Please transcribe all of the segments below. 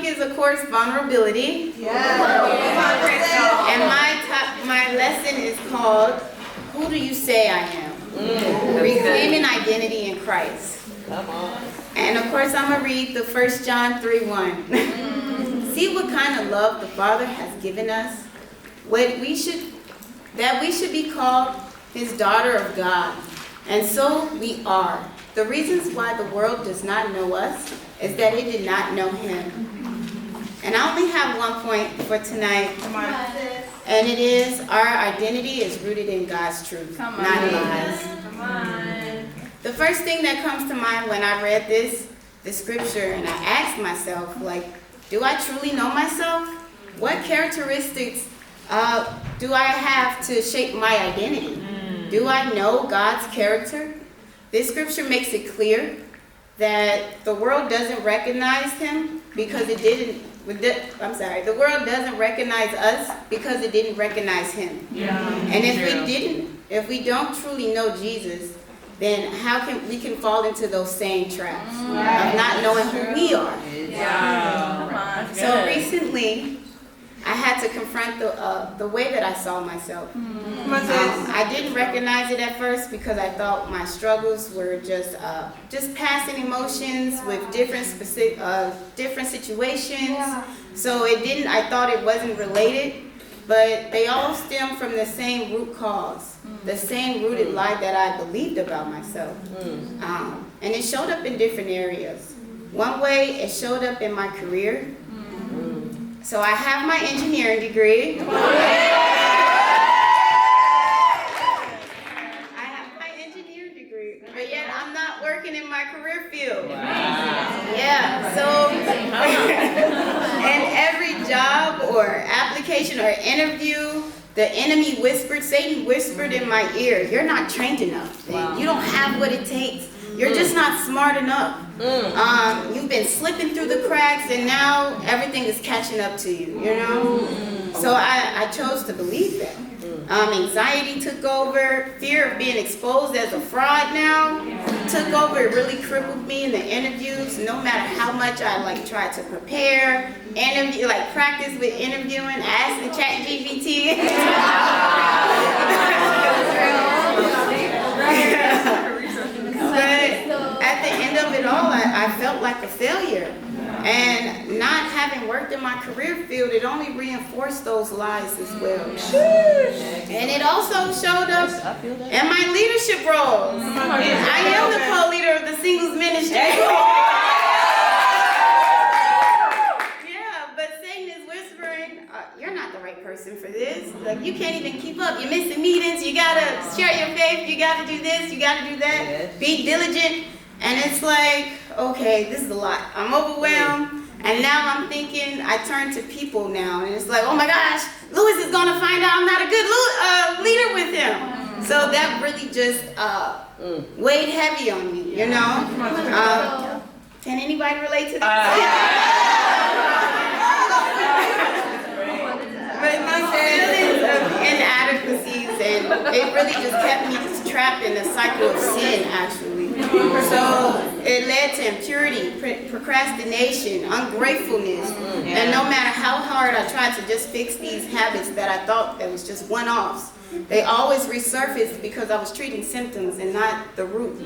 is, of course, vulnerability. And my lesson is called, Who Do You Say I Am? Reclaiming identity in Christ. Come on. And of course, I'm going to read the 1 John 3:1. See what kind of love the Father has given us, that we should be called His daughter of God. And so we are. The reasons why the world does not know us is that it did not know Him. And I only have one point for tonight. And it is, our identity is rooted in God's truth, not lies. The first thing that comes to mind when I read the scripture, and I asked myself, like, do I truly know myself? What characteristics do I have to shape my identity? Do I know God's character? This scripture makes it clear that the world doesn't recognize Him because it didn't. The world doesn't recognize us because it didn't recognize Him. And if we don't truly know Jesus, then how can we fall into those same traps of not knowing who we are? So recently, I had to confront the way that I saw myself. I didn't recognize it at first because I thought my struggles were just passing emotions with different situations. So I thought it wasn't related, but they all stem from the same root cause, the same rooted lie that I believed about myself. And it showed up in different areas. One way, it showed up in my career. So I have my engineering degree. I have my engineering degree, but yet I'm not working in my career field. Yeah, so in every job or application or interview, the enemy Satan whispered in my ear, you're not trained enough. You don't have what it takes. You're just not smart enough. You've been slipping through the cracks, and now everything is catching up to you, you know? So I chose to believe that. Anxiety took over. Fear of being exposed as a fraud now took over. It really crippled me in the interviews. No matter how much I tried to prepare, practice with interviewing, asking ChatGPT. But at the end of it all, I felt like a failure. And not having worked in my career field, it only reinforced those lies as well. And it also showed up in my leadership roles. I am the co-leader of the singles ministry. Yeah, but Satan is whispering, you're not the right person for this. Like, you can't even keep up. You're missing meetings. You got to share your faith. You got to do this. You got to do that. Be diligent. And it's like, okay, this is a lot. I'm overwhelmed. And now I'm thinking, I turn to people now. And it's like, oh my gosh, Louis is going to find out I'm not a good leader with him. So that really just weighed heavy on me, you know? Can anybody relate to that? But my feelings of inadequacies, and it really just kept me trapped in a cycle of sin, actually. So it led to impurity, procrastination, ungratefulness. And no matter how hard I tried to just fix these habits that I thought that was just one-offs, they always resurfaced because I was treating symptoms and not the root.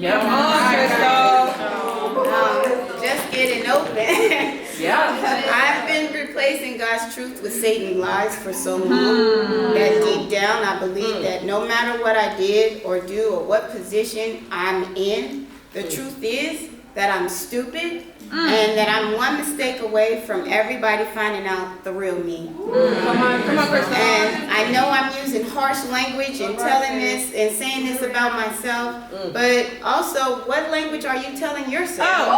Just getting open. I've been replacing God's truth with Satan's lies for so long that deep down I believe that no matter what I did or do or what position I'm in, the truth is that I'm stupid and that I'm one mistake away from everybody finding out the real me. Come on, Krystal. And I know I'm using harsh language and telling this and saying this about myself, but also, what language are you telling yourself?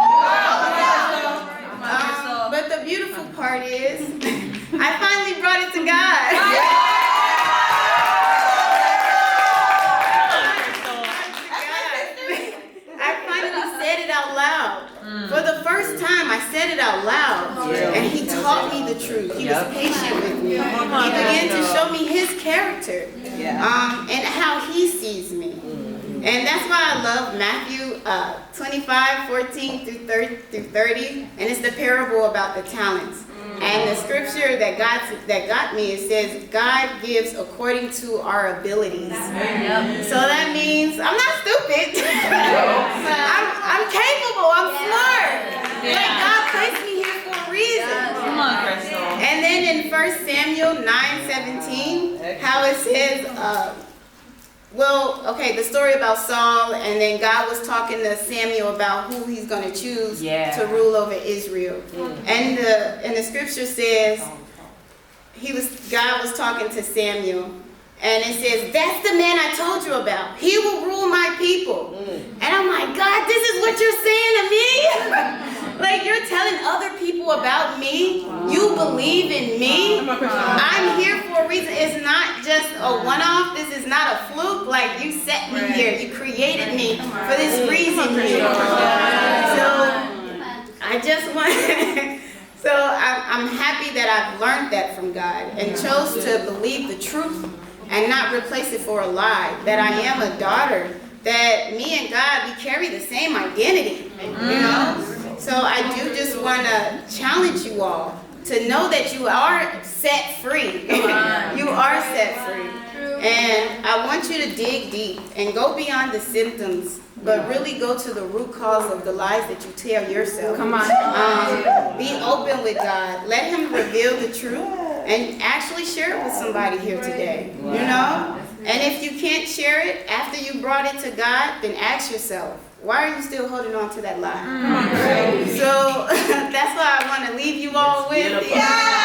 But the beautiful part is, I finally brought it to God. For the first time, I said it out loud, and He taught me the truth. He was patient with me. He began to show me His character and how He sees me. And that's why I love Matthew 25:14 through 30, and it's the parable about the talents. And the scripture that got me, it says, God gives according to our abilities. So that means I'm not stupid. I'm capable. I'm smart. Like God placed me here for a reason. Come on, Krystal. And then in 1 Samuel 9:17, how it says, the story about Saul, and then God was talking to Samuel about who he's going to choose to rule over Israel. And the scripture says, God was talking to Samuel, and it says, that's the man I told you about. He will rule my people. And I'm like, God, this is what you're saying to me? Like, you're telling other people about me. You believe in me. I'm here for a reason. It's not just a one-off. This is not a fluke. Like, you set me here. You created me for this reason here. So I just want so I'm happy that I've learned that from God and chose to believe the truth and not replace it for a lie. That I am a daughter. That me and God, we carry the same identity. You know? So I do just want to challenge you all to know that you are set free. You are set free. And I want you to dig deep and go beyond the symptoms, but really go to the root cause of the lies that you tell yourself. Come on. Be open with God. Let Him reveal the truth and actually share it with somebody here today. You know? And if you can't share it after you brought it to God, then ask yourself, why are you still holding on to that lie? So that's what I want to leave you all with. Yeah.